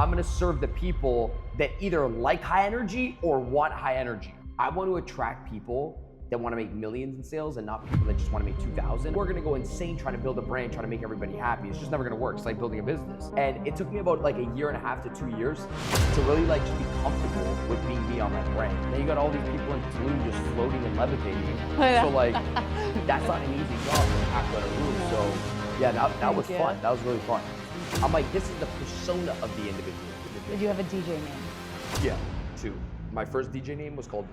I'm gonna serve the people that either like high energy or want high energy. I want to attract people that want to make millions in sales and not people that just want to make 2,000. We're gonna go insane trying to build a brand, trying to make everybody happy. It's just never gonna work. It's like building a business. And it took me about like a year and a half to 2 years to really like just be comfortable with being me on that brand. Now you got all these people in Tulum just floating and levitating. So like, that's not an easy job to pack out a room. So yeah, that was fun. That was really fun. I'm like, this is the persona of the individual. Did you have a DJ name? Yeah, 2. My first DJ name was called.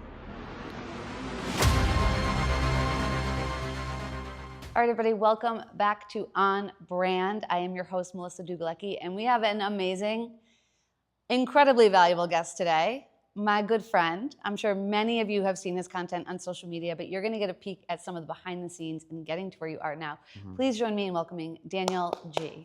All right, everybody, welcome back to On Brand. I am your host, Melissa Dugalecki, and we have an amazing, incredibly valuable guest today, my good friend. I'm sure many of you have seen his content on social media, but you're gonna get a peek at some of the behind the scenes and getting to where you are now. Please join me in welcoming Daniel G.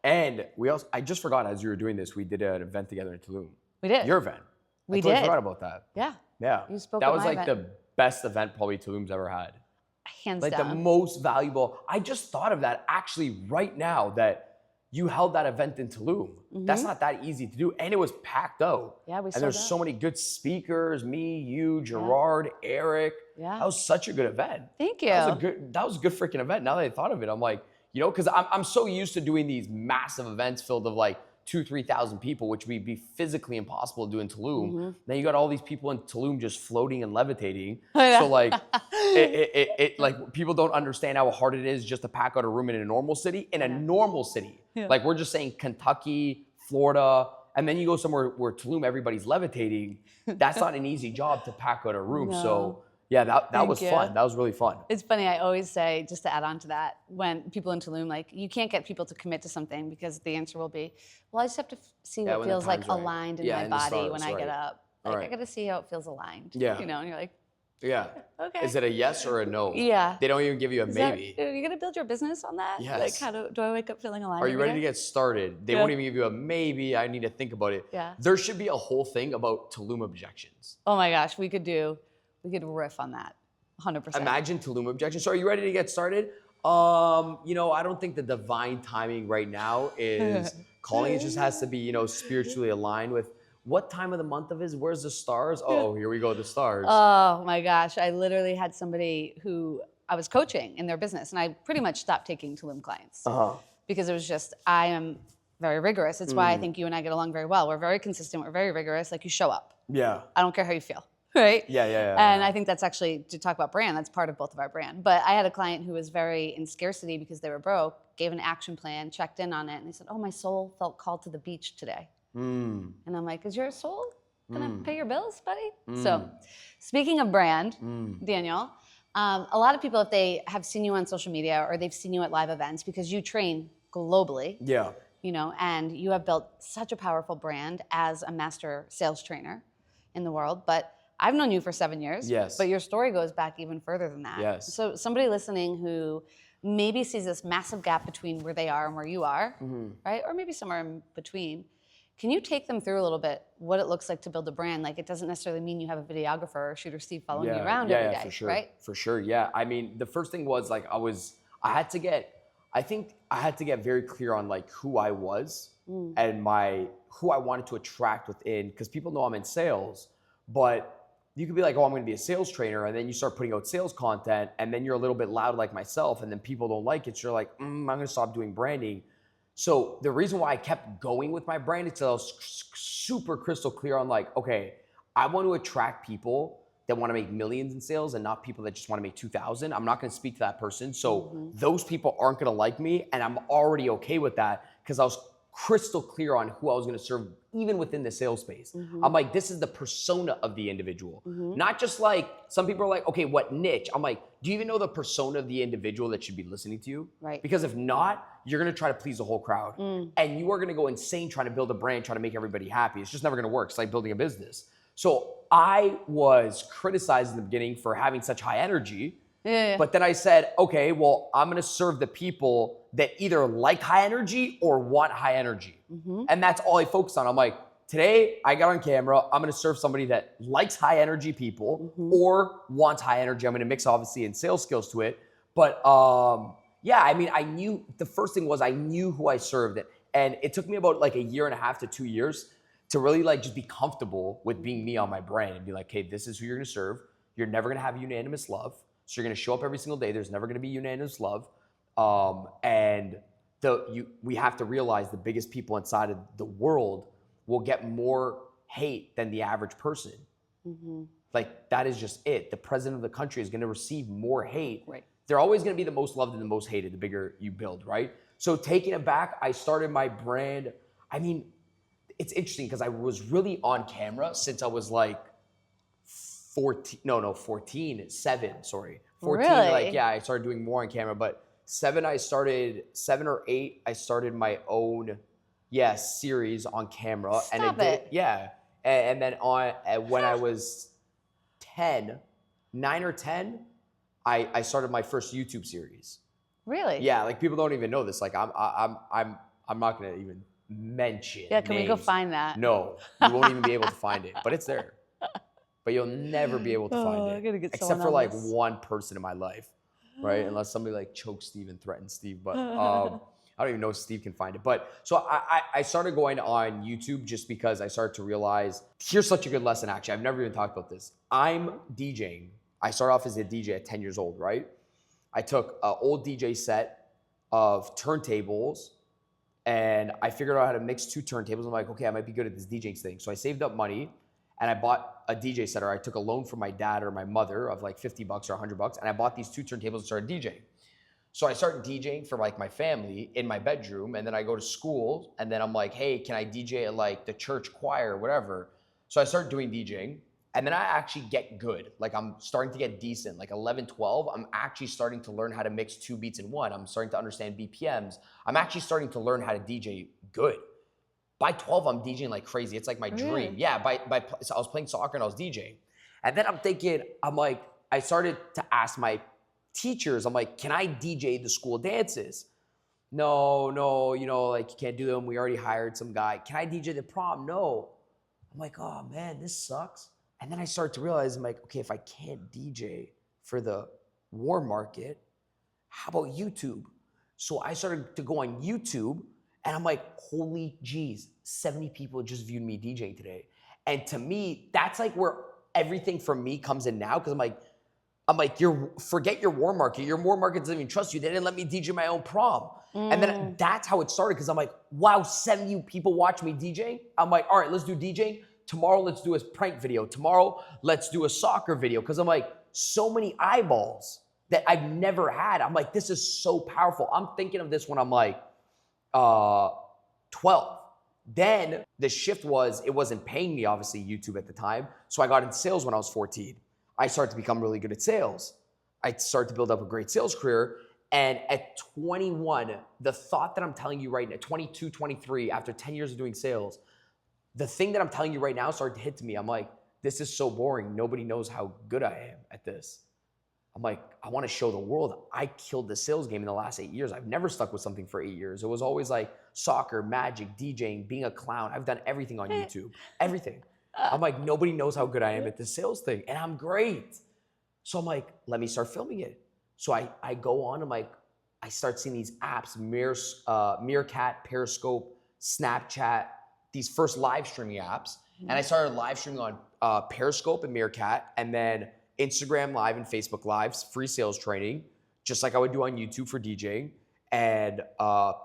And I just forgot as you were doing this, we did an event together in Tulum. We did. Your event. We I did. forgot about that. Yeah. Yeah. You spoke that at was my like event. the best event probably Tulum's ever had. Hands like down. the most valuable. I just thought of that actually right now that you held that event in Tulum. That's not that easy to do. And it was packed out. Yeah, we And sold there's out. so many good speakers, me, you, Gerard, Eric. Yeah. That was such a good event. Thank you. That was a good freaking event. Now that I thought of it, I'm like, you know, because I'm so used to doing these massive events filled with like 2,000-3,000 people, which would be physically impossible to do in Tulum. Then you got all these people in Tulum just floating and levitating. So like, like people don't understand how hard it is just to pack out a room in a normal city. In a normal city, like we're just saying Kentucky, Florida, and then you go somewhere where Tulum everybody's levitating. That's not an easy job to pack out a room. No. So yeah, that was you. fun. That was really fun. It's funny, I always say, just to add on to that, when people in Tulum, like, you can't get people to commit to something because the answer will be, well, I just have to see what feels like aligned in my body when I get up. Like, I got to see how it feels aligned. Yeah. You know, and you're like, Yeah. okay. Is it a yes or a no? Yeah. They don't even give you a maybe. Are you going to build your business on that? Yes. Like, how do I wake up feeling aligned? Are you every ready to day? get started? They won't even give you a maybe. I need to think about it. Yeah. There should be a whole thing about Tulum objections. Oh my gosh, we could riff on that. 100%. Imagine Tulum objections. So are you ready to get started? You know, I don't think the divine timing right now is calling. It just has to be, you know, spiritually aligned with what time of the month of is, where's the stars? Oh, here we go, the stars. Oh my gosh, I literally had somebody who I was coaching in their business, and I pretty much stopped taking Tulum clients because it was just, I am very rigorous. It's why I think you and I get along very well. We're very consistent, we're very rigorous, like you show up. Yeah. I don't care how you feel, right? Yeah. And I think that's actually, to talk about brand, that's part of both of our brand. But I had a client who was very in scarcity because they were broke, gave an action plan, checked in on it, and they said, oh, my soul felt called to the beach today. And I'm like, is your soul gonna pay your bills, buddy? So speaking of brand, Daniel, a lot of people, if they have seen you on social media or they've seen you at live events, because you train globally, you know, and you have built such a powerful brand as a master sales trainer in the world. But I've known you for 7 years, but your story goes back even further than that. So somebody listening who maybe sees this massive gap between where they are and where you are, right? Or maybe somewhere in between. Can you take them through a little bit what it looks like to build a brand? Like, it doesn't necessarily mean you have a videographer or shooter Steve following you around every day, for sure. right? For sure, yeah. I mean, the first thing was like, I had to get very clear on like who I was and who I wanted to attract within, because people know I'm in sales, but you could be like, oh, I'm gonna be a sales trainer, and then you start putting out sales content, and then you're a little bit loud like myself, and then people don't like it, so you're like, I'm gonna stop doing branding. So the reason why I kept going with my brand is because I was super crystal clear on like, okay, I want to attract people that want to make millions in sales and not people that just want to make 2,000. I'm not going to speak to that person. So those people aren't going to like me, and I'm already okay with that because I was crystal clear on who I was going to serve even within the sales space. I'm like, this is the persona of the individual. Not just like, some people are like, okay, what niche? I'm like, do you even know the persona of the individual that should be listening to you? Right. Because if not, you're gonna try to please the whole crowd. And you are gonna go insane trying to build a brand, trying to make everybody happy. It's just never gonna work. It's like building a business. So I was criticized in the beginning for having such high energy. But then I said, okay, well, I'm gonna serve the people that either like high energy or want high energy. And that's all I focused on. I'm like, today I got on camera, I'm gonna serve somebody that likes high energy people or wants high energy. I'm gonna mix obviously in sales skills to it. But yeah, I mean, I knew, the first thing was I knew who I served. And it took me about like a year and a half to 2 years to really like just be comfortable with being me on my brand and be like, hey, this is who you're gonna serve. You're never gonna have unanimous love. So you're gonna show up every single day. There's never gonna be unanimous love. We have to realize the biggest people inside of the world will get more hate than the average person. Like that is just it. The president of the country is gonna receive more hate. Right. They're always gonna be the most loved and the most hated, the bigger you build, right? So taking it back, I started my brand. I mean, it's interesting because I was really on camera since I was like 14, 7, sorry. 14, Really? like, yeah, I started doing more on camera, but 7 or 8, I started my own, series on camera. Stop it. Yeah. And then when I was 9 or 10, I started my first YouTube series. Really? Yeah, like people don't even know this. Like I'm not gonna even mention. Yeah, can we go names. find that? No, you won't even be able to find it, but it's there. But you'll never be able to find I it, gotta get except someone for on like this. one person in my life, right? Unless somebody like chokes Steve and threatens Steve, but I don't even know if Steve can find it. But so I started going on YouTube just because I started to realize here's such a good lesson. Actually, I've never even talked about this. I'm DJing. I started off as a DJ at 10 years old, right? I took an old DJ set of turntables and I figured out how to mix 2 turntables. I'm like, okay, I might be good at this DJing thing. So I saved up money and I bought a DJ set, or I took a loan from my dad or my mother of like $50 or $100, and I bought these 2 turntables and started DJing. So I started DJing for like my family in my bedroom, and then I go to school, and then I'm like, hey, can I DJ at like the church choir or whatever? So I started doing DJing. And then I actually get good. Like I'm starting to get decent. Like 11, 12, I'm actually starting to learn how to mix 2 beats in one. I'm starting to understand BPMs. I'm actually starting to learn how to DJ good. By 12, I'm DJing like crazy. It's like my dream. Yeah, so I was playing soccer and I was DJing. And then I'm like, I started to ask my teachers, I'm like, can I DJ the school dances? No, like you can't do them. We already hired some guy. Can I DJ the prom? No. I'm like, oh man, this sucks. And then I started to realize, I'm like, okay, if I can't DJ for the war market, how about YouTube? So I started to go on YouTube and I'm like, holy geez, 70 people just viewed me DJing today. And to me, that's like where everything for me comes in now. Cause I'm like, forget your war market. Your war market doesn't even trust you. They didn't let me DJ my own prom. And then that's how it started. Cause I'm like, wow, 70 people watch me DJing. I'm like, all right, let's do DJing. Tomorrow, let's do a prank video. Tomorrow, let's do a soccer video. Cause I'm like, so many eyeballs that I've never had. I'm like, this is so powerful. I'm thinking of this when I'm like 12. Then the shift was, it wasn't paying me, obviously, YouTube at the time. So I got into sales when I was 14. I started to become really good at sales. I started to build up a great sales career. And at 21, the thought that I'm telling you right now, 22, 23, after 10 years of doing sales, the thing that I'm telling you right now started to hit to me. I'm like, this is so boring. Nobody knows how good I am at this. I'm like, I want to show the world I killed the sales game in the last 8 years. I've never stuck with something for 8 years. It was always like soccer, magic, DJing, being a clown. I've done everything on YouTube, everything. I'm like, nobody knows how good I am at this sales thing. And I'm great. So I'm like, let me start filming it. So I go on, I'm like, I start seeing these apps, Meerkat, Periscope, Snapchat, these first live streaming apps. And I started live streaming on Periscope and Meerkat, and then Instagram Live and Facebook Lives, free sales training, just like I would do on YouTube for DJing. And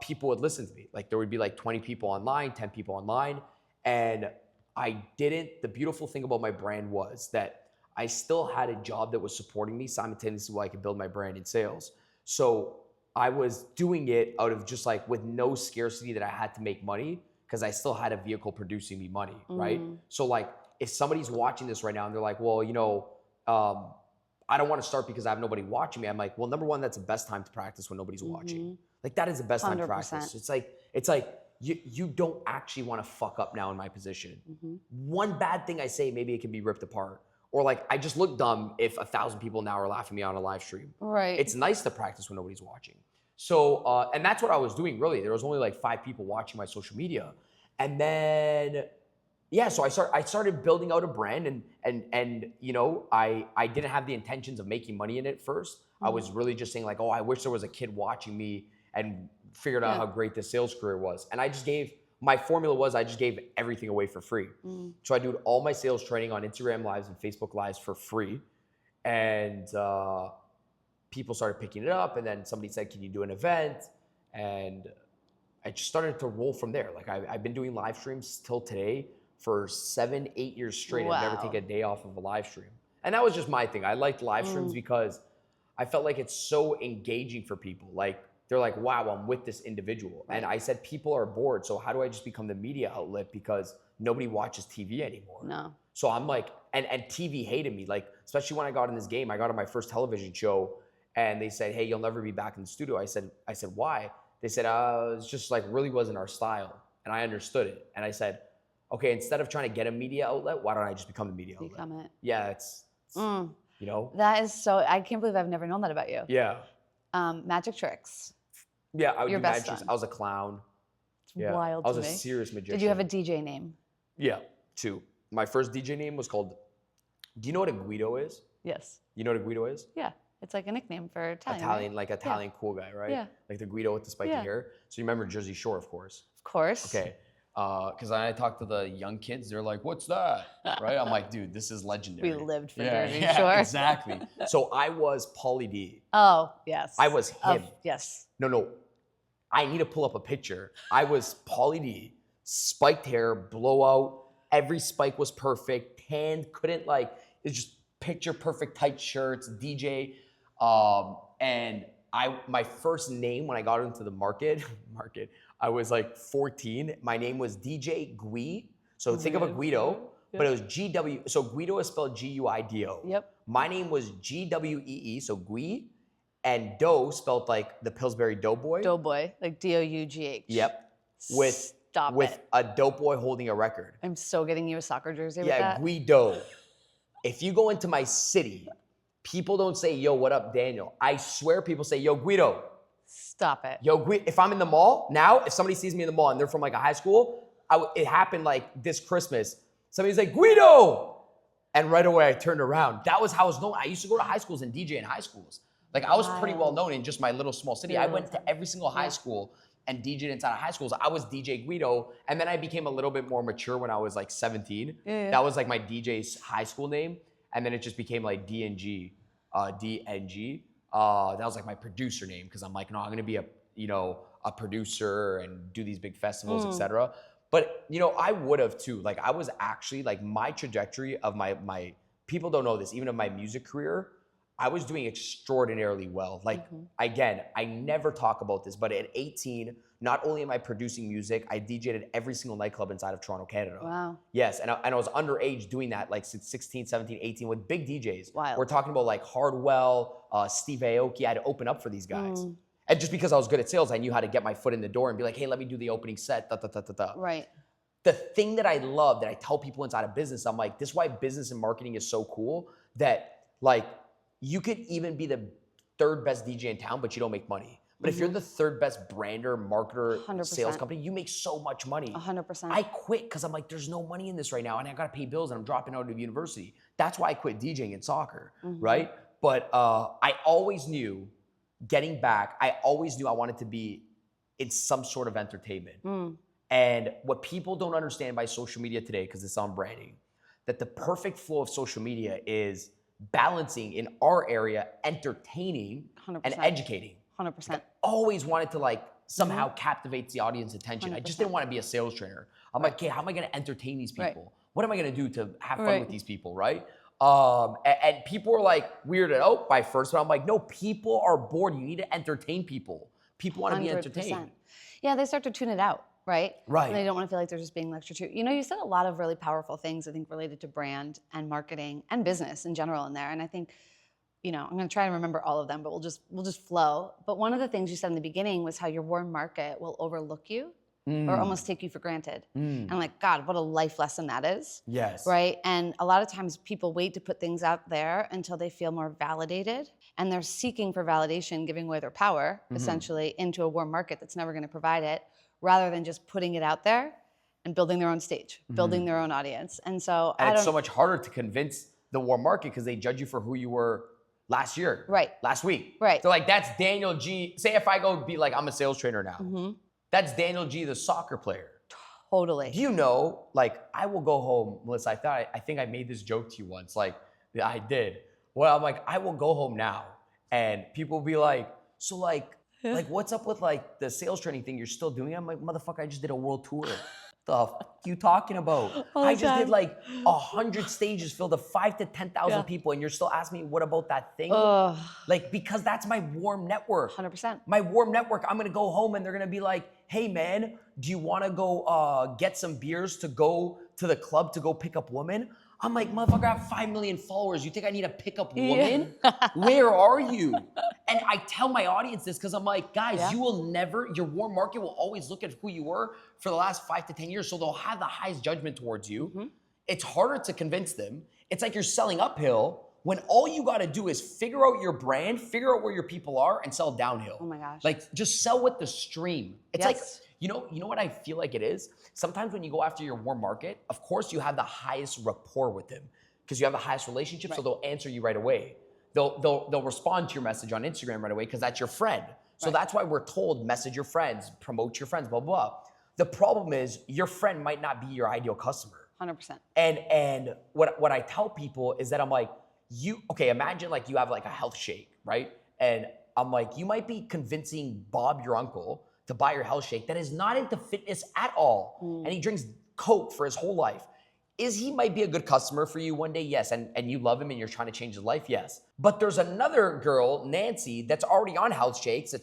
people would listen to me. Like there would be like 20 people online, 10 people online. And the beautiful thing about my brand was that I still had a job that was supporting me simultaneously while I could build my brand in sales. So I was doing it out of just like with no scarcity that I had to make money, because I still had a vehicle producing me money, right? So like if somebody's watching this right now and they're like, well, I don't want to start because I have nobody watching me. I'm like, well, number one, that's the best time to practice when nobody's watching. Like that is the best time to practice. It's like you don't actually want to fuck up now in my position. One bad thing I say, maybe it can be ripped apart. Or like, I just look dumb if 1,000 people now are laughing at me on a live stream. Right. It's nice to practice when nobody's watching. So, and that's what I was doing really. There was only like 5 people watching my social media. And then, yeah, so I started building out a brand and I didn't have the intentions of making money in it first. I was really just saying like, oh, I wish there was a kid watching me and figured out how great this sales career was. And my formula was I just gave everything away for free. So I do all my sales training on Instagram Lives and Facebook Lives for free. And people started picking it up. And then somebody said, can you do an event? And I just started to roll from there. Like I've been doing live streams till today for 7-8 years straight. I've never taken a day off of a live stream. And that was just my thing. I liked live streams because I felt like it's so engaging for people. Like they're like, wow, I'm with this individual. And I said, people are bored. So how do I just become the media outlet? Because nobody watches TV anymore. No. So I'm like, and TV hated me. Like, especially when I got in this game, I got on my first television show and they said, hey, you'll never be back in the studio. I said, why? They said, it's just like really wasn't our style. And I understood it. And I said, okay, instead of trying to get a media outlet, why don't I just become the media outlet? Become it. Yeah, it's you know? That is so, I can't believe I've never known that about you. Yeah. Magic tricks. Yeah, I would do magic tricks. I was a clown. It's wild to me. I was a serious magician. Did you have a DJ name? Yeah, 2. My first DJ name was called, do you know what a Guido is? Yes. You know what a Guido is? Yeah. It's like a nickname for Italian. Italian, right? Like Italian cool guy, right? Yeah. Like the Guido with the spiky hair. So you remember Jersey Shore, of course. Of course. Okay. Because I talk to the young kids, they're like, what's that? Right? I'm like, dude, this is legendary. We lived for Jersey Shore. Exactly. So I was Pauly D. Oh, yes. I was him. Yes. No. I need to pull up a picture. I was Pauly D, spiked hair, blowout. Every spike was perfect. Tanned, couldn't like, it's just picture perfect tight shirts, DJ. And my first name when I got into the market, I was like 14. My name was DJ Gui. So think of a Guido, but it was G-W. So Guido is spelled G-U-I-D-O. Yep. My name was G-W-E-E, so Gui. And Dough spelled like the Pillsbury Doughboy. Doughboy, like D-O-U-G-H. Yep. With a dope boy holding a record. I'm so getting you a soccer jersey with that. Yeah, Guido. If you go into my city, people don't say, yo, what up, Daniel? I swear people say, yo, Guido. Stop it. Yo, if I'm in the mall, now, if somebody sees me in the mall and they're from like a high school, it happened like this Christmas. Somebody's like, Guido! And right away I turned around. That was how I was known. I used to go to high schools and DJ in high schools. Like I was pretty well known in just my little small city. I went to every single high school and DJed inside of high schools. I was DJ Guido. And then I became a little bit more mature when I was like 17. That was like my DJ's high school name. And then it just became like DNG. DNG. That was like my producer name because I'm like, no, I'm gonna be a producer and do these big festivals, etc. But I would have too. Like I was actually like my trajectory of my people don't know this, even of my music career, I was doing extraordinarily well. Like again, I never talk about this, but at 18, not only am I producing music, I DJ'd at every single nightclub inside of Toronto, Canada. Wow. Yes, and I was underage doing that, like 16, 17, 18 with big DJs. Wow. We're talking about like Hardwell, Steve Aoki. I had to open up for these guys. And just because I was good at sales, I knew how to get my foot in the door and be like, hey, let me do the opening set, Right. The thing that I love, that I tell people inside of business, I'm like, this is why business and marketing is so cool, that like, you could even be the 3rd best DJ in town, but you don't make money. But if you're the 3rd best brander, marketer, 100%. Sales company, you make so much money. 100%. I quit because I'm like, there's no money in this right now, and I gotta pay bills, and I'm dropping out of university. That's why I quit DJing in soccer, right? But I always knew, getting back, I always knew I wanted to be in some sort of entertainment. And what people don't understand by social media today, because it's on branding, that the perfect flow of social media is balancing, in our area, entertaining 100%. And educating. 100%. I always wanted to like somehow captivate the audience attention. 100%. I just didn't want to be a sales trainer. I'm like, okay, how am I going to entertain these people? Right. What am I going to do to have fun with these people, right? And people are like weirded out by first, but I'm like, no, people are bored. You need to entertain people. People want to be entertained. Yeah, they start to tune it out. Right? Right. And they don't want to feel like they're just being lectured to. You said a lot of really powerful things, I think, related to brand and marketing and business in general in there. And I think, I'm going to try and remember all of them, but we'll just flow. But one of the things you said in the beginning was how your warm market will overlook you or almost take you for granted. And I'm like, God, what a life lesson that is. Yes. Right? And a lot of times people wait to put things out there until they feel more validated. And they're seeking for validation, giving away their power, essentially, into a warm market that's never going to provide it, rather than just putting it out there and building their own stage, building their own audience. And so it's so much harder to convince the warm market because they judge you for who you were last year. Right. Last week. Right. So like that's Daniel G. Say if I go be like, I'm a sales trainer now. Mm-hmm. That's Daniel G, the soccer player. Totally. Do you know, like, I will go home, Melissa, I think I made this joke to you once. Like, yeah, I did. Well, I'm like, I will go home now. And people will be like, so like what's up with like the sales training thing? You're still doing it? I'm like, motherfucker, I just did a world tour. The fuck you talking about? I just did like 100 stages filled to 5,000 to 10,000 people, and you're still asking me what about that thing? Like, because that's my warm network. 100%. My warm network. I'm gonna go home and they're gonna be like, hey man, do you wanna go get some beers to go to the club to go pick up women? I'm like, motherfucker, I have 5 million followers. You think I need to pick up women? Where are you? And I tell my audience this because I'm like, guys, you will never, your warm market will always look at who you were for the last 5 to 10 years. So they'll have the highest judgment towards you. It's harder to convince them. It's like you're selling uphill when all you got to do is figure out your brand, figure out where your people are, and sell downhill. Oh my gosh. Like, just sell with the stream. It's like, you know what I feel like it is? Sometimes when you go after your warm market, of course you have the highest rapport with them because you have the highest relationship, so they'll answer you right away. They'll respond to your message on Instagram right away because that's your friend. So that's why we're told message your friends, promote your friends, blah, blah. The problem is your friend might not be your ideal customer. 100%. And what I tell people is that I'm like, imagine like you have like a health shake, right? And I'm like, you might be convincing Bob, your uncle, to buy your health shake that is not into fitness at all. And he drinks Coke for his whole life. He might be a good customer for you one day? Yes. And you love him and you're trying to change his life? Yes. But there's another girl, Nancy, that's already on health shakes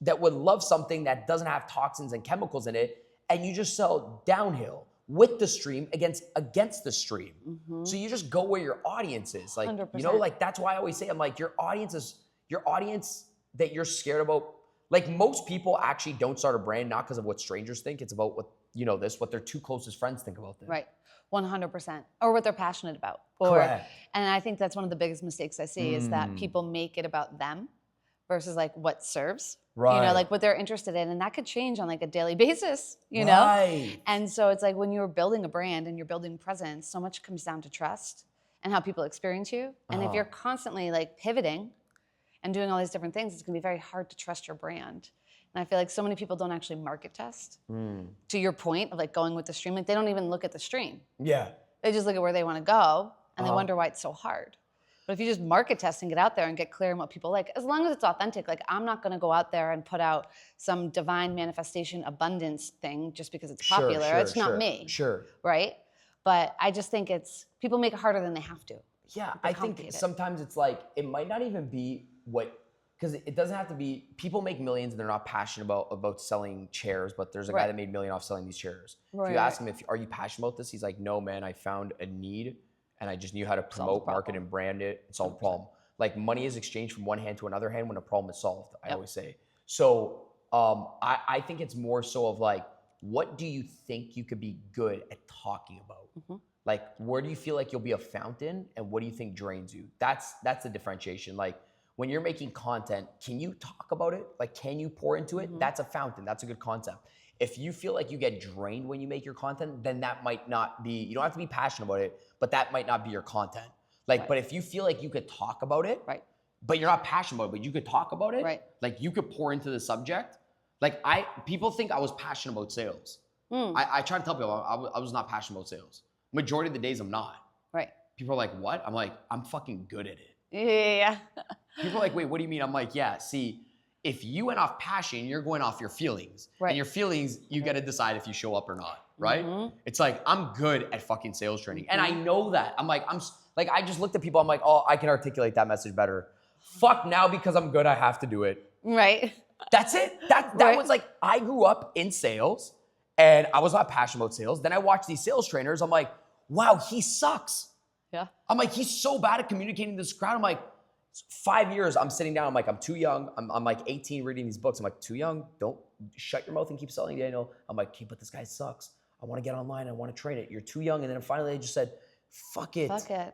that would love something that doesn't have toxins and chemicals in it. And you just sell downhill with the stream against the stream. So you just go where your audience is. Like, 100%. you know, like that's why I always say, I'm like, your audience that you're scared about. Like most people actually don't start a brand, not because of what strangers think. It's about what their 2 closest friends think about them. Right. 100%. Or what they're passionate about. Correct. And I think that's one of the biggest mistakes I see is that people make it about them versus like what serves. Right. You know, like what they're interested in. And that could change on like a daily basis, you know? Right. And so it's like when you're building a brand and you're building presence, so much comes down to trust and how people experience you. And if you're constantly like pivoting and doing all these different things, it's gonna be very hard to trust your brand. And I feel like so many people don't actually market test. To your point of like going with the stream, like they don't even look at the stream. Yeah. They just look at where they wanna go and they wonder why it's so hard. But if you just market test and get out there and get clear on what people like, as long as it's authentic, like I'm not gonna go out there and put out some divine manifestation abundance thing just because it's popular. It's not me. Sure. Right? But I just think people make it harder than they have to. Yeah, I think sometimes it's like, it might not even be because it doesn't have to be, people make millions and they're not passionate about selling chairs, but there's a guy that made $1 million off selling these chairs. If you ask him, are you passionate about this? He's like, no, man, I found a need and I just knew how to promote, market, and brand it and solve the problem. Like money is exchanged from one hand to another hand when a problem is solved, I always say. So I think it's more so of like, what do you think you could be good at talking about? Like, where do you feel like you'll be a fountain and what do you think drains you? That's the differentiation. Like, when you're making content, can you talk about it? Like, can you pour into it? That's a fountain. That's a good concept. If you feel like you get drained when you make your content, then that might not be, you don't have to be passionate about it, but that might not be your content. Like, but if you feel like you could talk about it, but you're not passionate about it, but you could talk about it, like you could pour into the subject. Like people think I was passionate about sales. I try to tell people I was not passionate about sales. Majority of the days I'm not. Right. People are like, what? I'm like, I'm fucking good at it. Yeah. People are like, wait, what do you mean? I'm like, yeah, see, if you went off passion, you're going off your feelings. And your feelings, you got to decide if you show up or not, right? It's like, I'm good at fucking sales training. And I know that. I'm like, I just looked at people, I'm like, oh, I can articulate that message better. Fuck, now because I'm good, I have to do it. Right. That's it. That was like, I grew up in sales and I was not passionate about sales. Then I watched these sales trainers. I'm like, wow, he sucks. Yeah. I'm like, he's so bad at communicating to this crowd. I'm like, 5 years, I'm sitting down. I'm like, I'm too young. I'm like 18 reading these books. I'm like, too young. Don't shut your mouth and keep selling, Daniel. I'm like, okay, but this guy sucks. I want to get online. I want to train it. You're too young. And then finally I just said, fuck it.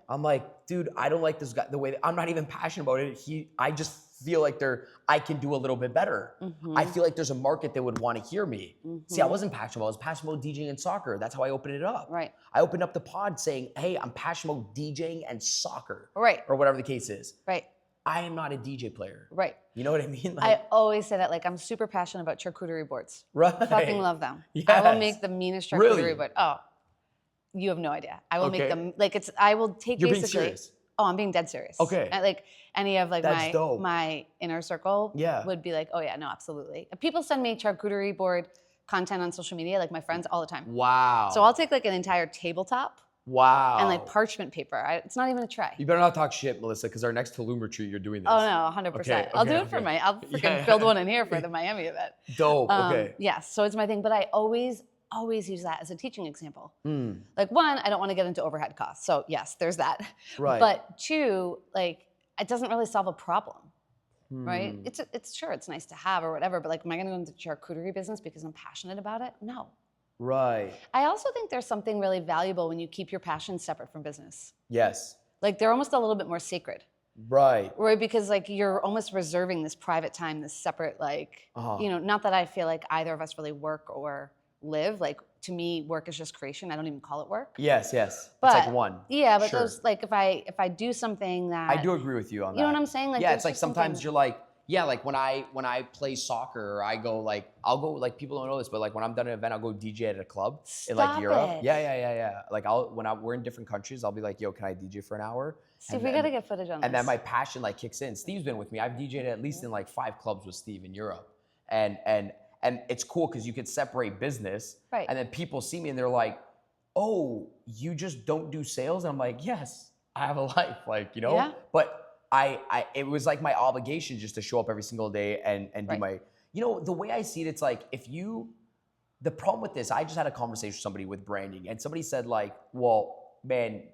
I'm like, dude, I don't like this guy. The way that I'm not even passionate about it. I just feel like I can do a little bit better. I feel like there's a market that would want to hear me. See, I wasn't passionate about it. I was passionate about DJing and soccer. That's how I opened it up. Right. I opened up the pod saying, hey, I'm passionate about DJing and soccer. Right. Or whatever the case is. Right. I am not a DJ player. Right. You know what I mean? I always say that, like, I'm super passionate about charcuterie boards. Right. Fucking love them. Yes. I will make the meanest charcuterie Really? board. Oh, you have no idea. I will make Okay. them, like, I will take You're being basically. serious? Oh, I'm being dead serious. Okay. And, like, any of like That's dope. my inner circle would be like, oh yeah, no, absolutely. People send me charcuterie board content on social media, like my friends, all the time. Wow. So I'll take like an entire tabletop Wow. and like parchment paper. It's not even a tray. You better not talk shit, Melissa, because our next Tulum retreat, you're doing this. Oh no, 100%. Okay, I'll do okay, it for okay. I'll freaking build one in here for the Miami event. Dope. Okay. Yes, so it's my thing, but I always use that as a teaching example. Like one, I don't want to get into overhead costs. So yes, there's that. Right. But two, like it doesn't really solve a problem. Right? It's sure it's nice to have or whatever, but like am I gonna go into the charcuterie business because I'm passionate about it? No. Right. I also think there's something really valuable when you keep your passion separate from business. Yes. Like they're almost a little bit more sacred. Right. Right, because like you're almost reserving this private time, this separate like, you know, not that I feel like either of us really work or live. Like to me, work is just creation. I don't even call it work. Yes, yes. But, it's like one. Yeah, but Sure. those like if I do something that I do agree with you on that. You know what I'm saying? Like yeah, there's it's like just sometimes something- you're like, yeah, like when I play soccer, or I go like, I'll go like people don't know this, but like when I'm done an event, I'll go DJ at a club in like Stop Europe. it. Yeah. Like we're in different countries, I'll be like, yo, can I DJ for an hour? Steve, we gotta get footage on this. And then my passion like kicks in. Steve's been with me. I've DJed at least in like 5 clubs with Steve in Europe. And it's cool because you could separate business. Right. And then people see me and they're like, oh, you just don't do sales? And I'm like, yes, I have a life, like, you know? Yeah. But it was like my obligation just to show up every single day and do my, you know, the way I see it, it's like the problem with this, I just had a conversation with somebody with branding and somebody said like, well, man,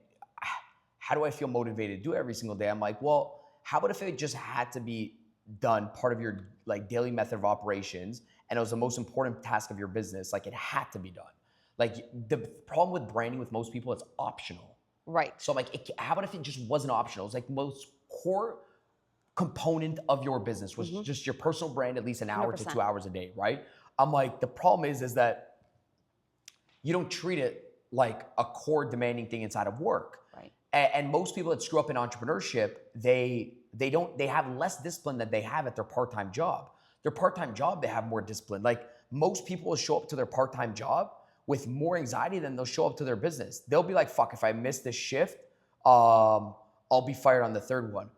how do I feel motivated to do it every single day? I'm like, well, how about if it just had to be done part of your like daily method of operations and it was the most important task of your business, like it had to be done. Like the problem with branding with most people, it's optional. Right. So I'm like, how about if it just wasn't optional? It's like most core component of your business was just your personal brand, at least an hour 100%. to 2 hours a day, right? I'm like, the problem is that you don't treat it like a core demanding thing inside of work. Right. And most people that screw up in entrepreneurship, they have less discipline than they have at their part-time job. Their part-time job, they have more discipline. Like most people will show up to their part-time job with more anxiety than they'll show up to their business. They'll be like, fuck, if I miss this shift, I'll be fired on the 3rd one.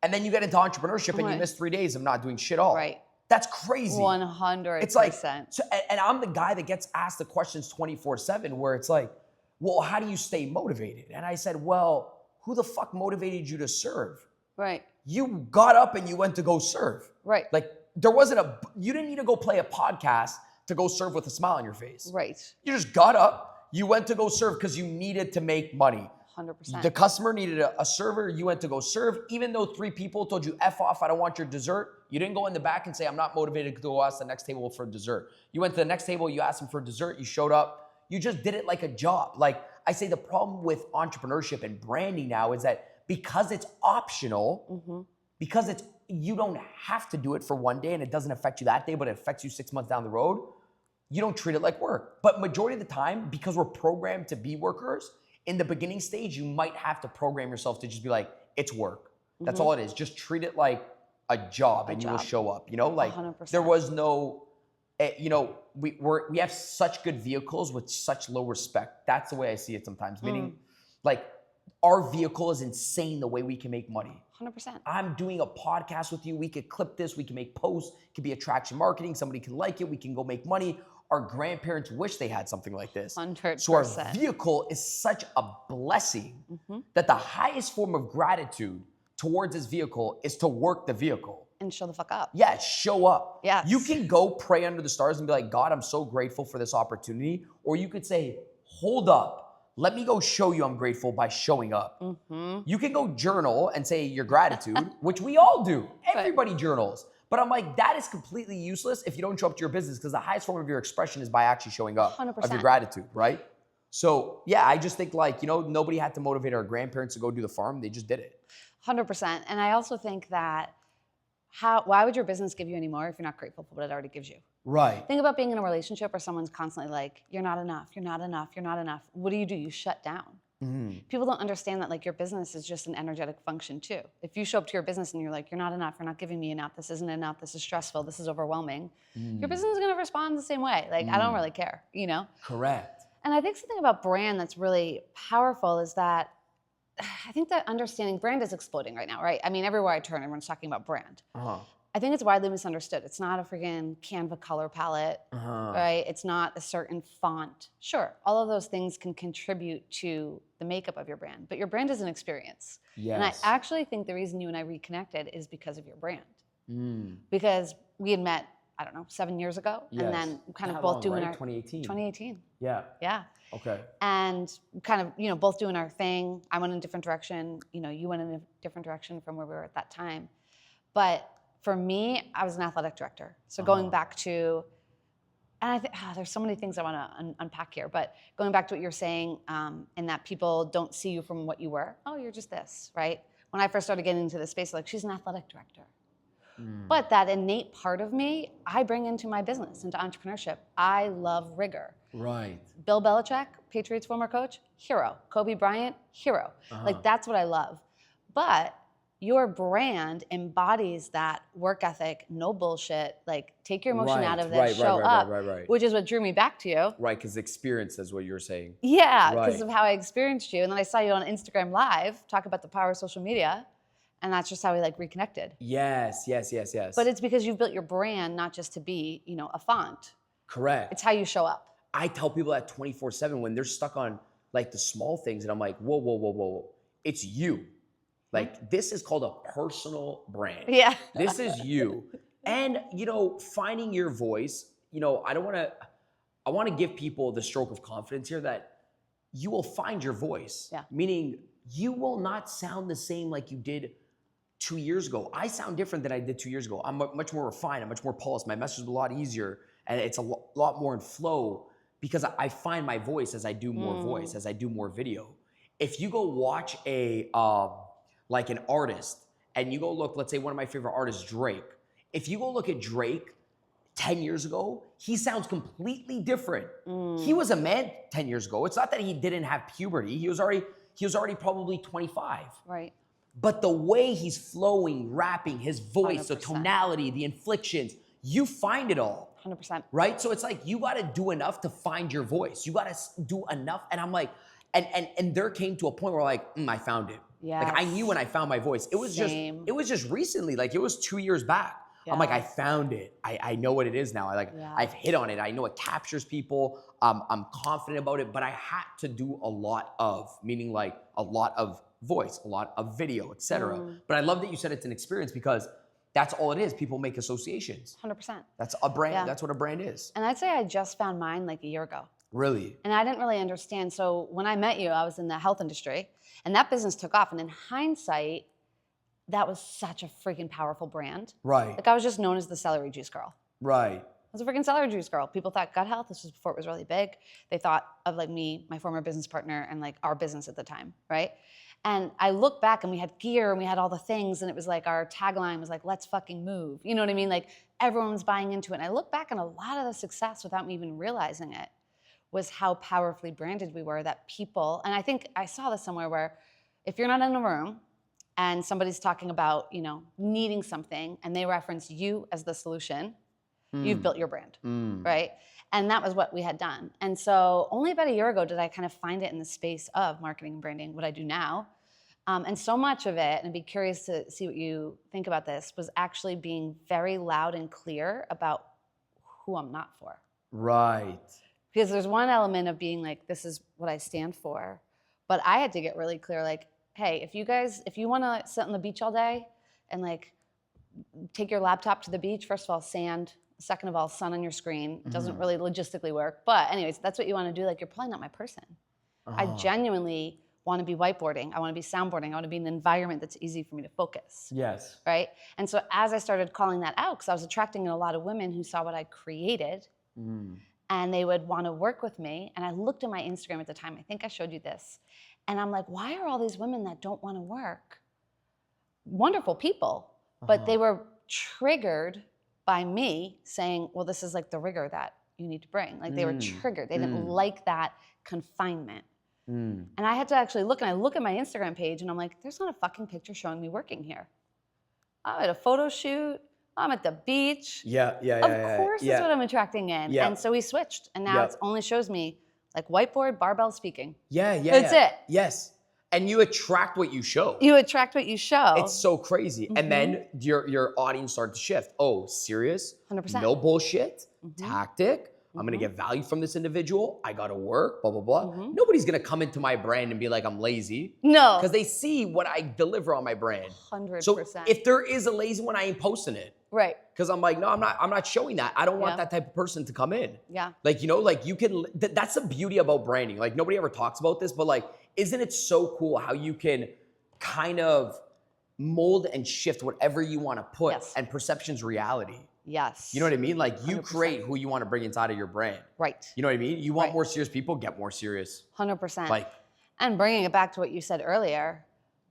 And then you get into entrepreneurship and you miss 3 days of not doing shit all. Right. That's crazy. 100%. It's like, so, and I'm the guy that gets asked the questions 24/7 where it's like, well, how do you stay motivated? And I said, well, who the fuck motivated you to serve? Right. You got up and you went to go serve. Right. Like you didn't need to go play a podcast to go serve with a smile on your face. Right. You just got up, you went to go serve because you needed to make money. 100%. The customer needed a server, you went to go serve. Even though 3 people told you, F off, I don't want your dessert, you didn't go in the back and say, I'm not motivated to go ask the next table for dessert. You went to the next table, you asked them for dessert, you showed up, you just did it like a job. Like I say, the problem with entrepreneurship and branding now is that because it's optional, because you don't have to do it for one day and it doesn't affect you that day, but it affects you 6 months down the road, you don't treat it like work. But majority of the time, because we're programmed to be workers, in the beginning stage, you might have to program yourself to just be like, it's work. That's all it is. Just treat it like a job and you will show up. You know, like 100%. there was no, you know, we have such good vehicles with such low respect. That's the way I see it sometimes. Meaning like our vehicle is insane the way we can make money. 100%. I'm doing a podcast with you. We could clip this. We can make posts. It could be attraction marketing. Somebody can like it. We can go make money. Our grandparents wish they had something like this. 100%. So our vehicle is such a blessing that the highest form of gratitude towards this vehicle is to work the vehicle. And show the fuck up. Yeah, show up. Yes. You can go pray under the stars and be like, God, I'm so grateful for this opportunity. Or you could say, hold up. Let me go show you I'm grateful by showing up. You can go journal and say your gratitude, which we all do. Everybody journals. But I'm like, that is completely useless if you don't show up to your business because the highest form of your expression is by actually showing up 100%. of your gratitude, right? So yeah, I just think like, you know, nobody had to motivate our grandparents to go do the farm. They just did it. 100%. And I also think that why would your business give you any more if you're not grateful for what it already gives you? Right. Think about being in a relationship where someone's constantly like, you're not enough, you're not enough, you're not enough. What do? You shut down. People don't understand that like your business is just an energetic function too. If you show up to your business and you're like, you're not enough, you're not giving me enough, this isn't enough, this is stressful, this is overwhelming, your business is gonna respond the same way. Like, I don't really care, you know? Correct. And I think something about brand that's really powerful is that I think that understanding brand is exploding right now, right? I mean, everywhere I turn, everyone's talking about brand. I think it's widely misunderstood. It's not a freaking Canva color palette, right? It's not a certain font. Sure, all of those things can contribute to the makeup of your brand, but your brand is an experience. Yes. And I actually think the reason you and I reconnected is because of your brand. Because we had met, I don't know, 7 years ago, and then kind of both doing our 2018. 2018. Yeah. Yeah. Okay. And kind of, you know, both doing our thing. I went in a different direction. You know, you went in a different direction from where we were at that time. But for me, I was an athletic director. So going back to, and I think there's so many things I want to unpack here, but going back to what you're saying, in that people don't see you from what you were. Oh, you're just this, right? When I first started getting into this space, like, she's an athletic director. But that innate part of me, I bring into my business, into entrepreneurship. I love rigor. Right. Bill Belichick, Patriots former coach, hero. Kobe Bryant, hero. Like, that's what I love. But your brand embodies that work ethic, no bullshit, like, take your emotion out of this, show up, which is what drew me back to you. Right, because experience is what you're saying. Yeah, because of how I experienced you. And then I saw you on Instagram Live, talk about the power of social media. And that's just how we like reconnected. Yes. But it's because you've built your brand not just to be, you know, a font. Correct. It's how you show up. I tell people that 24/7 when they're stuck on like the small things, and I'm like, whoa. It's you. Like, this is called a personal brand. Yeah. This is you. And, you know, finding your voice, you know, I want to give people the stroke of confidence here that you will find your voice. Yeah. Meaning you will not sound the same like you did 2 years ago. I sound different than I did 2 years ago. I'm much more refined. I'm much more polished. My message is a lot easier, and it's a lot more in flow because I find my voice as I do more voice, as I do more video. If you go watch like an artist, and you go look, let's say one of my favorite artists, Drake. If you go look at Drake 10 years ago, he sounds completely different. He was a man 10 years ago. It's not that he didn't have puberty. He was already probably 25. Right. But the way he's flowing, rapping, his voice, 100%. the tonality, the inflections, you find it all. 100%. Right? So it's like, you got to do enough to find your voice. You got to do enough. And I'm like, and there came to a point where like, I found it. Yes. Like, I knew when I found my voice. It was just recently, like it was 2 years back. Yeah. I'm like, I found it. I know what it is now. I've hit on it. I know it captures people. I'm confident about it, but I had to do a lot of, meaning like a lot of voice, a lot of video, etc. But I love that you said it's an experience because that's all it is. People make associations. 100%. That's a brand. Yeah. That's what a brand is. And I'd say I just found mine like a year ago. Really? And I didn't really understand. So when I met you, I was in the health industry, and that business took off. And in hindsight, that was such a freaking powerful brand. Right. Like, I was just known as the celery juice girl. Right. I was a freaking celery juice girl. People thought gut health. This was before it was really big. They thought of like me, my former business partner, and like our business at the time, right? And I look back, and we had gear, and we had all the things, and it was like our tagline was like, let's fucking move. You know what I mean? Like, everyone was buying into it. And I look back, and a lot of the success, without me even realizing it, was how powerfully branded we were, that people, and I think I saw this somewhere where if you're not in a room and somebody's talking about, you know, needing something, and they reference you as the solution, you've built your brand, right? And that was what we had done. And so only about a year ago did I kind of find it in the space of marketing and branding, what I do now. And so much of it, and I'd be curious to see what you think about this, was actually being very loud and clear about who I'm not for. Right. Because there's one element of being like, this is what I stand for. But I had to get really clear, like, hey, if you want to sit on the beach all day and like take your laptop to the beach, first of all, sand, second of all, sun on your screen. It doesn't really logistically work. But anyways, that's what you want to do. Like, you're probably not my person. I genuinely want to be whiteboarding. I want to be soundboarding. I want to be in an environment that's easy for me to focus. Yes. Right? And so as I started calling that out, because I was attracting a lot of women who saw what I created, and they would want to work with me. And I looked at my Instagram at the time. I think I showed you this. And I'm like, why are all these women that don't want to work wonderful people, but they were triggered by me saying, well, this is like the rigor that you need to bring. Like, they were triggered. They didn't like that confinement. And I had to actually look, and I look at my Instagram page and I'm like, there's not a fucking picture showing me working here. I'm at a photo shoot. I'm at the beach. Yeah. Of course that's what I'm attracting in. Yeah. And so we switched. And now it only shows me like whiteboard, barbell speaking. Yeah. That's it. Yes. And you attract what you show. You attract what you show. It's so crazy. And then your audience starts to shift. Oh, serious? 100%. No bullshit. Tactic. I'm gonna get value from this individual. I gotta work, blah, blah, blah. Nobody's gonna come into my brand and be like, I'm lazy. No. Because they see what I deliver on my brand. 100%. So if there is a lazy one, I ain't posting it. Right. Because I'm like, no, I'm not showing that. I don't want that type of person to come in. Yeah. Like, you know, like you can, that's the beauty about branding. Like nobody ever talks about this, but like, isn't it so cool how you can kind of mold and shift whatever you want to put and perception's reality. Yes. You know what I mean? Like you 100%. create who you want to bring inside of your brand. Right. You know what I mean? You want more serious people, get more serious. 100%. Like, and bringing it back to what you said earlier,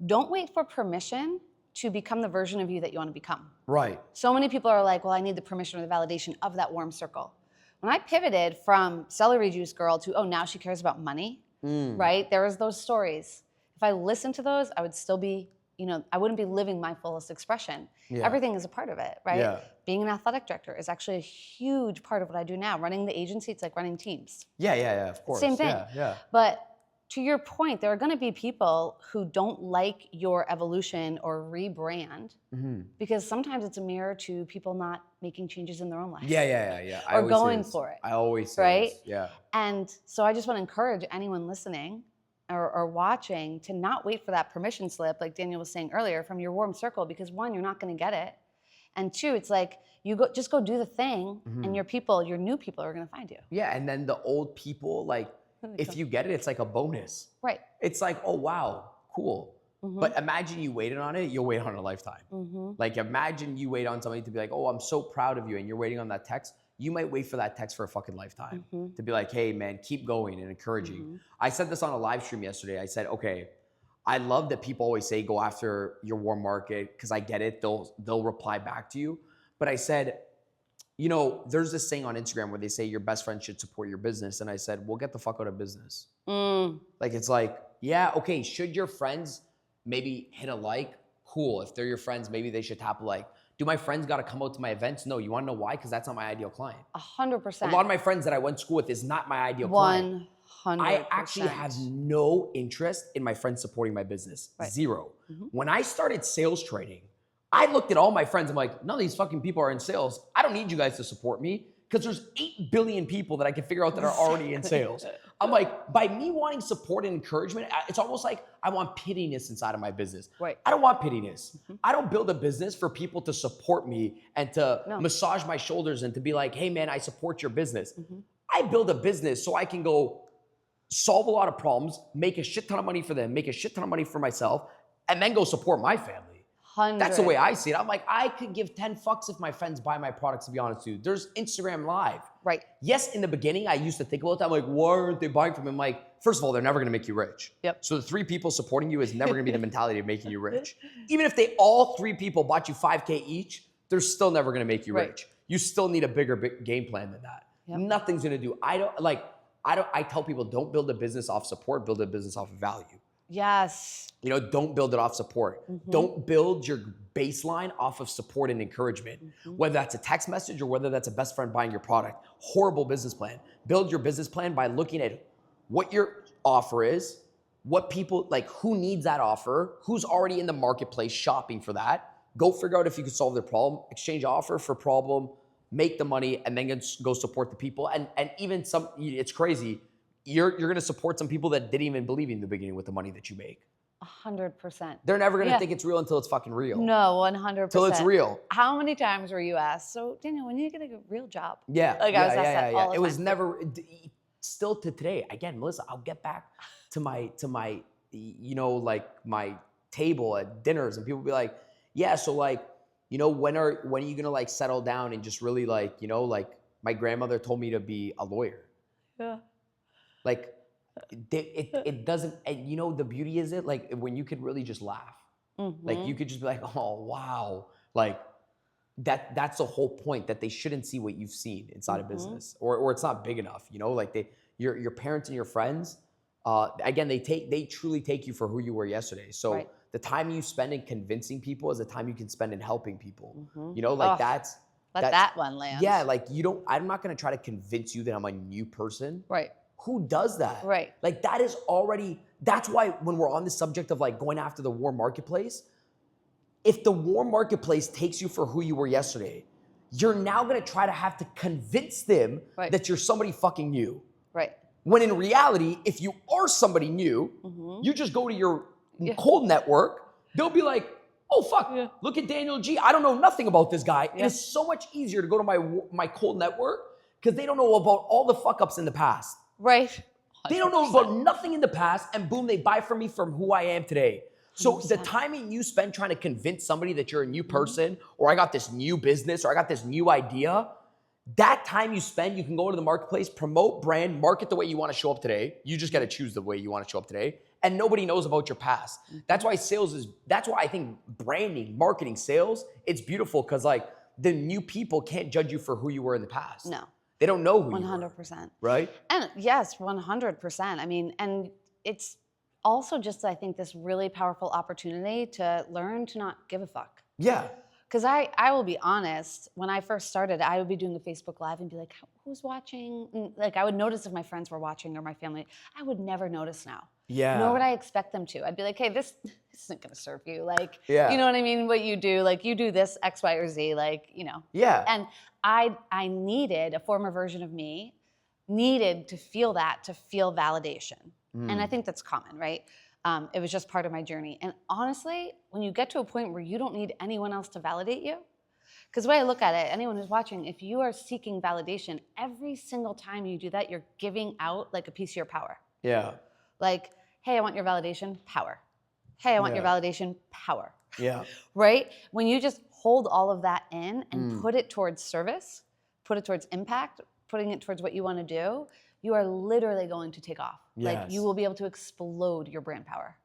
don't wait for permission to become the version of you that you want to become. Right. So many people are like, well, I need the permission or the validation of that warm circle. When I pivoted from celery juice girl to, oh, now she cares about money, right? There was those stories. If I listened to those, I would still be, you know, I wouldn't be living my fullest expression. Yeah. Everything is a part of it, right? Yeah. Being an athletic director is actually a huge part of what I do now. Running the agency, it's like running teams. Yeah, of course. Same thing. Yeah. But to your point, there are going to be people who don't like your evolution or rebrand because sometimes it's a mirror to people not making changes in their own life. Yeah. Or going for it. I always say right? this. Yeah. And so I just want to encourage anyone listening or watching to not wait for that permission slip, like Daniel was saying earlier, from your warm circle, because one, you're not going to get it. And two, it's like just go do the thing and your new people are going to find you. Yeah, and then the old people, like, if you get it, it's like a bonus. Right. It's like, oh, wow, cool. But imagine you waited on it, you'll wait on a lifetime. Like, imagine you wait on somebody to be like, oh, I'm so proud of you, and you're waiting on that text. You might wait for that text for a fucking lifetime to be like, hey, man, keep going and encouraging. I said this on a live stream yesterday. I said, okay, I love that people always say go after your warm market because I get it. They'll reply back to you. But I said, you know, there's this saying on Instagram where they say your best friend should support your business. And I said, well, get the fuck out of business. Like, it's like, yeah, okay, should your friends maybe hit a like? Cool. If they're your friends, maybe they should tap a like. Do my friends got to come out to my events? No. You want to know why? Because that's not my ideal client. 100%. A lot of my friends that I went to school with is not my ideal client. 100%. I actually have no interest in my friends supporting my business. Zero. When I started sales training, I looked at all my friends. I'm like, none of these fucking people are in sales. I don't need you guys to support me because there's 8 billion people that I can figure out that are already in sales. I'm like, by me wanting support and encouragement, it's almost like I want pittiness inside of my business. Right. I don't want pittiness. I don't build a business for people to support me and to massage my shoulders and to be like, hey man, I support your business. I build a business so I can go solve a lot of problems, make a shit ton of money for them, make a shit ton of money for myself, and then go support my family. 100. That's the way I see it. I'm like, I could give 10 fucks if my friends buy my products, to be honest with you. There's Instagram Live. Right. Yes, in the beginning, I used to think about that. I'm like, why aren't they buying from me? I'm like, first of all, they're never going to make you rich. Yep. So the 3 people supporting you is never going to be the mentality of making you rich. Even if all 3 people bought you $5K each, they're still never going to make you rich. You still need a bigger game plan than that. Yep. Nothing's going to do. I tell people, don't build a business off support, build a business off of value. Yes. You know, don't build it off support. Don't build your baseline off of support and encouragement, whether that's a text message or whether that's a best friend buying your product. Horrible business plan. Build your business plan by looking at what your offer is, what people, like who needs that offer, who's already in the marketplace shopping for that. Go figure out if you can solve their problem, exchange offer for problem, make the money, and then go support the people. And even it's crazy. You're going to support some people that didn't even believe in the beginning with the money that you make. 100%. They're never going to think it's real until it's fucking real. No, 100%. Till it's real. How many times were you asked, so Daniel, when are you going to get a real job? Yeah. Like I was asked that all the It time. was never, still to today. Again, Melissa, I'll get back to my, you know, like my table at dinners and people be like, yeah, so like, you know, when are you going to like settle down and just really like, you know, like my grandmother told me to be a lawyer. Yeah. Like it doesn't, and you know, the beauty is it like when you could really just laugh, like you could just be like, oh, wow. Like that's the whole point, that they shouldn't see what you've seen inside a business or it's not big enough, you know, like your parents and your friends, again, they truly take you for who you were yesterday. So Right. the time you spend in convincing people is the time you can spend in helping people. Mhm. You know, like Ugh, let that one land. Yeah, like I'm not gonna try to convince you that I'm a new person. Right. Who does that? Right. Like that's why when we're on the subject of like going after the warm marketplace, if the warm marketplace takes you for who you were yesterday, you're now gonna try to have to convince them Right. that you're somebody fucking new. Right. When in reality, if you are somebody new, you just go to your cold network, they'll be like, oh fuck, look at Daniel G. I don't know nothing about this guy. It is so much easier to go to my cold network because they don't know about all the fuck ups in the past. Right. 100%. They don't know about nothing in the past, and boom, they buy from me from who I am today. So 100%. the timing you spend trying to convince somebody that you're a new person, or I got this new business, or I got this new idea, that time you spend, you can go into the marketplace, promote brand, market the way you want to show up today. You just got to choose the way you want to show up today. And nobody knows about your past. That's why that's why I think branding, marketing, sales, it's beautiful because like the new people can't judge you for who you were in the past. No. They don't know who you 100%. were. Right? And yes, 100%. I mean, and it's also just, I think, this really powerful opportunity to learn to not give a fuck. Yeah. Because I will be honest, when I first started, I would be doing a Facebook Live and be like, who's watching? And like, I would notice if my friends were watching or my family. I would never notice now. Yeah. Nor would I expect them to. I'd be like, hey, this isn't going to serve you. Like, Yeah. you know what I mean? What you do, like, you do this X, Y, or Z, like, you know. Yeah. And I needed, a former version of me, needed to feel that, to feel validation. And I think that's common, right? It was just part of my journey. And honestly, when you get to a point where you don't need anyone else to validate you, because the way I look at it, anyone who's watching, if you are seeking validation, every single time you do that, you're giving out like a piece of your power. Yeah. Like, hey, I want your validation, power. Hey, I want your validation, power. Yeah. Right? When you just hold all of that in and put it towards service, put it towards impact, putting it towards what you want to do, you are literally going to take off. Yes. Like, you will be able to explode your brand power.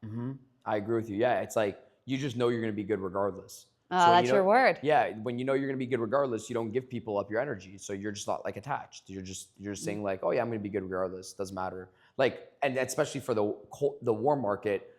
I agree with you. Yeah. It's like, you just know you're going to be good regardless. That's your word. Yeah. When you know you're going to be good regardless, you don't give people up your energy. So you're just not like attached. You're just saying like, oh yeah, I'm going to be good regardless. Doesn't matter. Like, and especially for the warm market,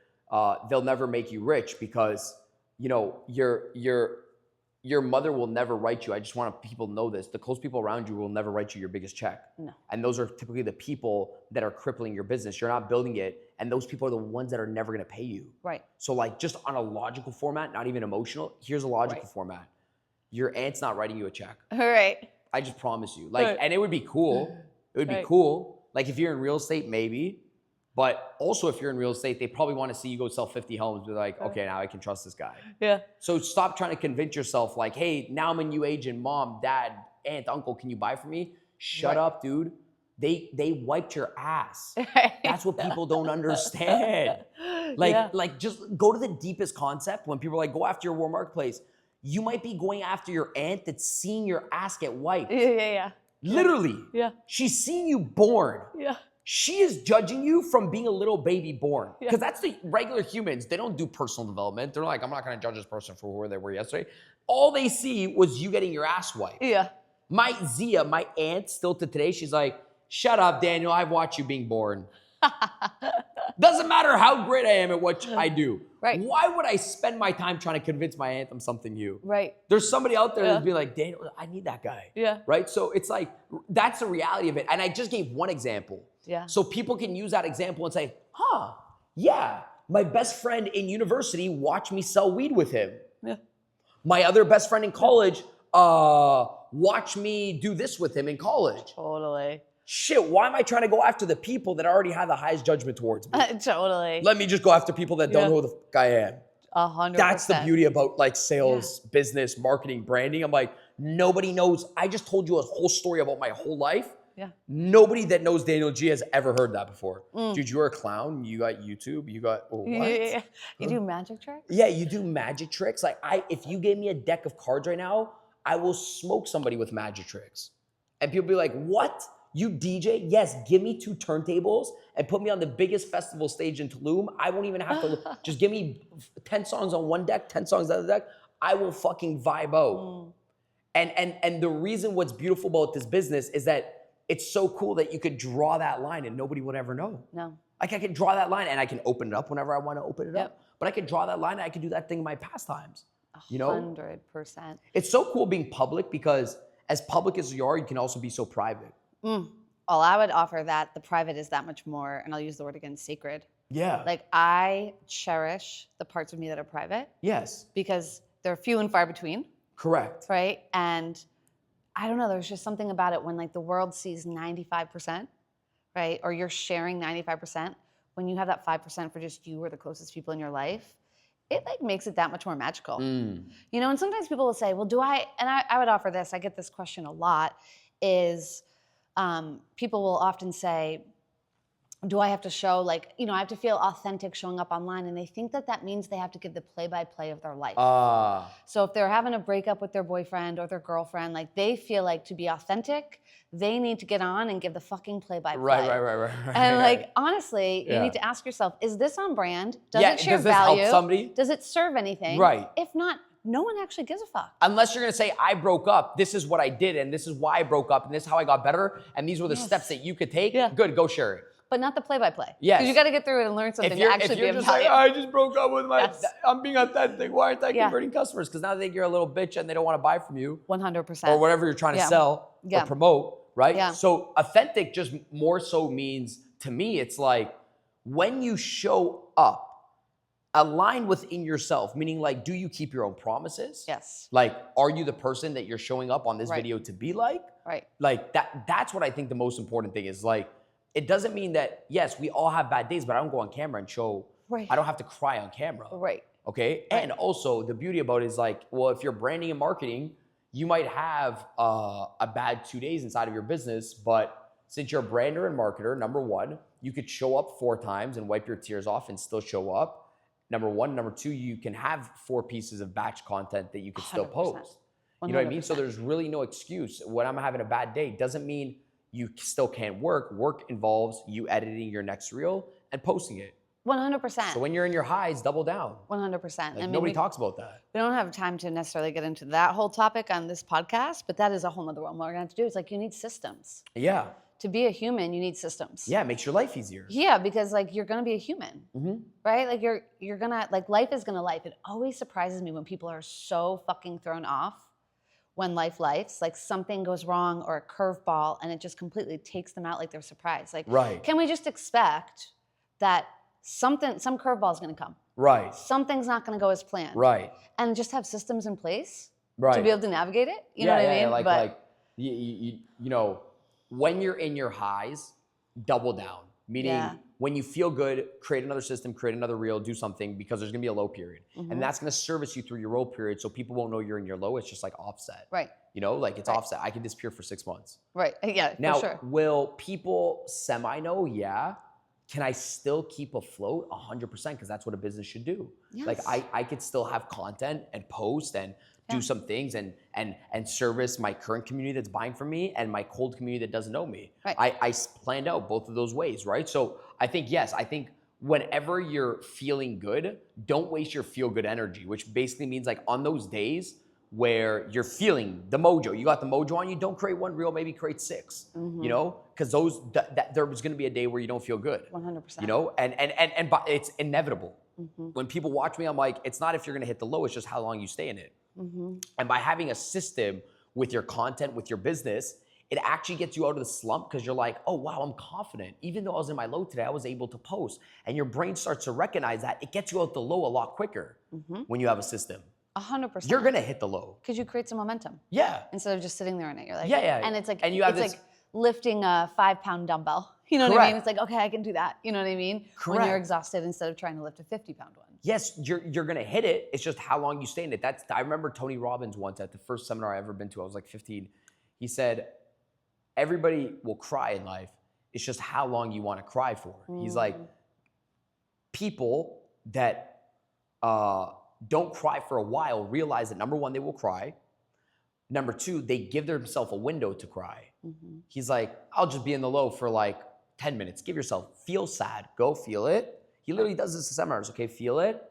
they'll never make you rich because, you know, your mother will never write you. I just want people to know this. The close people around you will never write you your biggest check. No. And those are typically the people that are crippling your business. You're not building it. And those people are the ones that are never going to pay you. Right. So like just on a logical format, not even emotional, here's a logical format. Your aunt's not writing you a check. All right. I just promise you. Like, and it would be cool. It would be cool. Like if you're in real estate, maybe. But also if you're in real estate, they probably want to see you go sell 50 homes. Be like, okay, now I can trust this guy. Yeah. So stop trying to convince yourself like, hey, now I'm a new agent, mom, dad, aunt, uncle, can you buy for me? Shut up, dude. They wiped your ass. That's what people don't understand. Like just go to the deepest concept. When people are like, go after your warm marketplace, you might be going after your aunt that's seeing your ass get wiped. Yeah. Literally. Yeah. She's seeing you born. Yeah. She is judging you from being a little baby born. Because that's the regular humans. They don't do personal development. They're like, I'm not going to judge this person for who they were yesterday. All they see was you getting your ass wiped. Yeah. My Zia, my aunt, still to today, she's like, shut up, Daniel. I've watched you being born. Doesn't matter how great I am at what I do. Right. Why would I spend my time trying to convince my aunt I'm something new? Right. There's somebody out there that'd be like, Daniel, I need that guy. Yeah. Right? So it's like, that's the reality of it. And I just gave one example. Yeah. So people can use that example and say, yeah, my best friend in university watched me sell weed with him. Yeah. My other best friend in college watched me do this with him in college. Totally. Shit, why am I trying to go after the people that already have the highest judgment towards me? Totally. Let me just go after people that don't know who the fuck I am. 100%. That's the beauty about like sales, business, marketing, branding. I'm like, nobody knows. I just told you a whole story about my whole life. Yeah. Nobody that knows Daniel G has ever heard that before. Dude, you're a clown. You got YouTube. You got what? Yeah. You do magic tricks? Yeah, you do magic tricks. Like if you gave me a deck of cards right now, I will smoke somebody with magic tricks. And people be like, what? You DJ? Yes, give me 2 turntables and put me on the biggest festival stage in Tulum. I won't even have to, just give me 10 songs on one deck, 10 songs on the other deck. I will fucking vibe out. And the reason what's beautiful about this business is that it's so cool that you could draw that line and nobody would ever know. No. Like I can draw that line and I can open it up whenever I want to open it Yep. up. But I can draw that line and I can do that thing in my pastimes. You know? 100%. It's so cool being public because as public as you are, you can also be so private. Well, I would offer that the private is that much more, and I'll use the word again, sacred. Yeah. Like I cherish the parts of me that are private Yes. because they're few and far between, Correct. right? And I don't know, there's just something about it when like the world sees 95%, right? Or you're sharing 95%, when you have that 5% for just you or the closest people in your life, it like makes it that much more magical. You know, and sometimes people will say, well, I would offer this, I get this question a lot, is people will often say, do I have to show like, you know, I have to feel authentic showing up online, and they think that that means they have to give the play-by-play of their life. So if they're having a breakup with their boyfriend or their girlfriend, like they feel like to be authentic, they need to get on and give the fucking play-by-play. Right. And like, honestly, you need to ask yourself, is this on brand? Does it share value? Help somebody? Does it serve anything? Right. If not, no one actually gives a fuck. Unless you're gonna say, I broke up, this is what I did, and this is why I broke up, and this is how I got better, and these were the steps that you could take, good, go share it. But not the play-by-play. Yes. Because you got to get through it and learn something to actually be of just value. like, I just broke up with I'm being authentic. Why aren't I converting customers? Because now they think you're a little bitch and they don't want to buy from you. 100%. Or whatever you're trying to sell or promote, right? Yeah. So authentic just more so means, to me, it's like when you show up, align within yourself, meaning like, do you keep your own promises? Yes. Like, are you the person that you're showing up on this video to be like? Right. Like that's what I think the most important thing is. Like, it doesn't mean that, yes, we all have bad days, but I don't go on camera and show, I don't have to cry on camera. Right. Okay? And also the beauty about it is like, well, if you're branding and marketing, you might have a bad 2 days inside of your business, but since you're a brander and marketer, number one, you could show up 4 times and wipe your tears off and still show up. Number one. Number two, you can have 4 pieces of batch content that you could still 100%. post. You know what I mean? So there's really no excuse. When I'm having a bad day, doesn't mean you still can't work. Work involves you editing your next reel and posting it. 100%. So when you're in your highs, double down. 100%. Like, I mean, nobody talks about that. We don't have time to necessarily get into that whole topic on this podcast, but that is a whole nother one. What we're going to have to do is like, you need systems. Yeah. To be a human, you need systems. Yeah, it makes your life easier. Yeah, because like you're going to be a human, right? Like you're going to, like life is going to life. It always surprises me when people are so fucking thrown off when life's like something goes wrong or a curveball and it just completely takes them out like they're surprised. Like, can we just expect that some curveball is going to come? Right. Something's not going to go as planned. Right. And just have systems in place to be able to navigate it. You know what I mean? Like you know, when you're in your highs, double down. Meaning when you feel good, create another system, create another reel, do something, because there's gonna be a low period. And that's gonna service you through your low period so people won't know you're in your low. It's just like offset. Right. You know, like it's offset. I can disappear for 6 months. Right. Yeah. Now, for sure. Will people semi-know? Yeah. Can I still keep afloat? 100%, because that's what a business should do. Yes. Like I could still have content and post and do some things and service my current community that's buying from me and my cold community that doesn't know me. Right. I planned out both of those ways, right? So I think, yes, I think whenever you're feeling good, don't waste your feel good energy, which basically means like on those days where you're feeling the mojo, you got the mojo on you, don't create one reel, maybe create 6, you know? Because there was gonna be a day where you don't feel good. 100%. You know, and it's inevitable. When people watch me, I'm like, it's not if you're gonna hit the low, it's just how long you stay in it. And by having a system with your content, with your business, it actually gets you out of the slump because you're like, oh, wow, I'm confident. Even though I was in my low today, I was able to post. And your brain starts to recognize that. It gets you out the low a lot quicker when you have a system. 100%. You're going to hit the low. Because you create some momentum. Yeah. Instead of just sitting there in it. You're like, yeah. And it's like, and you have like lifting a 5-pound dumbbell. You know what I mean? It's like, okay, I can do that. You know what I mean? When you're exhausted instead of trying to lift a 50-pound one. Yes, you're gonna hit it. It's just how long you stay in it. I remember Tony Robbins once at the first seminar I ever been to. I was like 15. He said, everybody will cry in life. It's just how long you want to cry for. He's like, people that don't cry for a while realize that number one, they will cry. Number two, they give themselves a window to cry. He's like, I'll just be in the low for like 10 minutes. Give yourself, feel sad, go feel it. He literally does this in seminars, okay, feel it.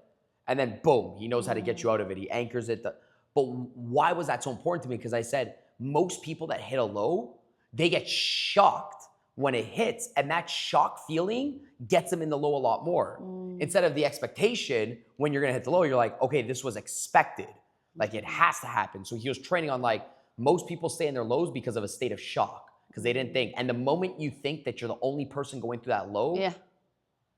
And then boom, he knows how to get you out of it. He anchors it. But why was that so important to me? Because I said, most people that hit a low, they get shocked when it hits, and that shock feeling gets them in the low a lot more. Instead of the expectation, when you're gonna hit the low, you're like, okay, this was expected. Like it has to happen. So he was training on like, most people stay in their lows because of a state of shock, because they didn't think. And the moment you think that you're the only person going through that low,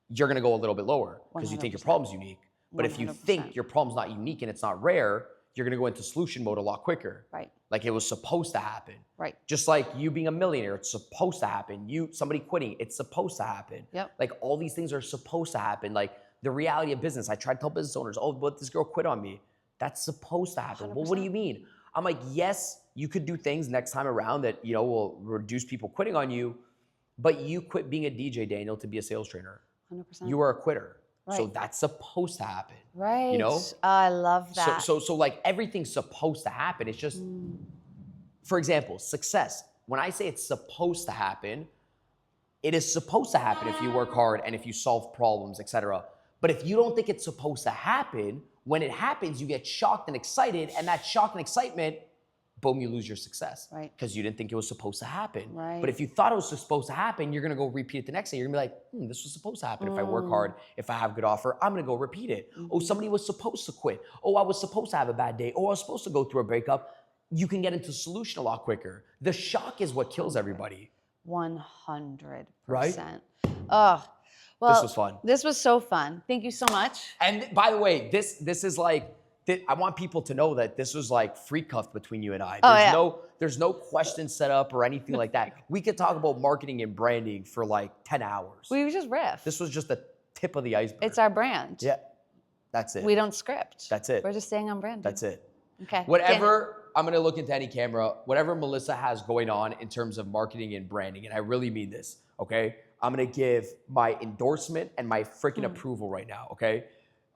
you're gonna go a little bit lower because you think your problem's unique. But if you 100%. think your problem's not unique and it's not rare, you're gonna go into solution mode a lot quicker. Right. Like it was supposed to happen. Right. Just like you being a millionaire, it's supposed to happen. Somebody quitting, it's supposed to happen. Yep. Like all these things are supposed to happen. Like the reality of business. I tried to tell business owners, oh, but this girl quit on me. That's supposed to happen. 100%. Well, what do you mean? I'm like, yes, you could do things next time around that, will reduce people quitting on you, but you quit being a DJ, Daniel, to be a sales trainer. 100%. You are a quitter. Right. So that's supposed to happen. Right. I love that. So like everything's supposed to happen. It's just, for example, success. When I say it's supposed to happen, it is supposed to happen if you work hard and if you solve problems, etc. But if you don't think it's supposed to happen, when it happens, you get shocked and excited, and that shock and excitement, boom, you lose your success. Right. Because you didn't think it was supposed to happen. Right. But if you thought it was supposed to happen, you're gonna go repeat it the next day. You're gonna be like, this was supposed to happen. If I work hard, if I have a good offer, I'm gonna go repeat it. Oh, somebody was supposed to quit. Oh, I was supposed to have a bad day. Oh, I was supposed to go through a breakup. You can get into solution a lot quicker. The shock is what kills everybody. 100%. Right? Oh, well, This was fun. This was so fun. Thank you so much. And by the way, this is like, I want people to know that this was like free cuff between you and I. There's no question set up or anything like that. We could talk about marketing and branding for like 10 hours. We just riff. This was just the tip of the iceberg. It's our brand. Yeah, that's it. We don't script. That's it. We're just staying on brand. That's it. Okay. Whatever, I'm gonna look into any camera, whatever Melissa has going on in terms of marketing and branding, and I really mean this, okay? I'm gonna give my endorsement and my freaking approval right now, okay?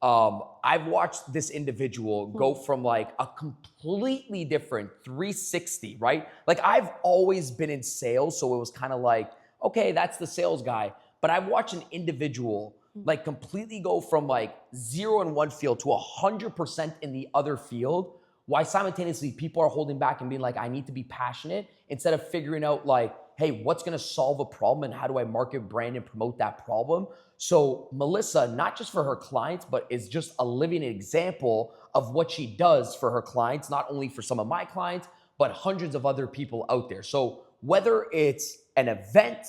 I've watched this individual go from like a completely different 360, right? Like I've always been in sales, so it was kind of like, okay, that's the sales guy. But I've watched an individual like completely go from like 0 in one field to 100% in the other field, while simultaneously people are holding back and being like, I need to be passionate, instead of figuring out like, hey, what's gonna solve a problem and how do I market, brand, and promote that problem? So Melissa, not just for her clients, but is just a living example of what she does for her clients, not only for some of my clients, but hundreds of other people out there. So whether it's an event,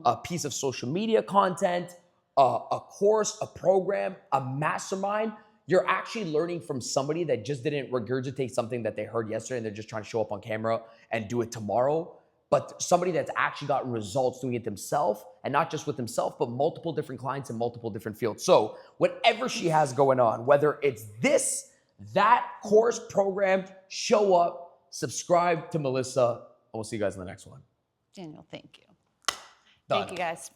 a piece of social media content, a course, a program, a mastermind, you're actually learning from somebody that just didn't regurgitate something that they heard yesterday and they're just trying to show up on camera and do it tomorrow. But somebody that's actually gotten results doing it themselves, and not just with themselves, but multiple different clients in multiple different fields. So whatever she has going on, whether it's this, that course, program, show up, subscribe to Melissa, and we'll see you guys in the next one. Daniel, thank you. Done. Thank you, guys.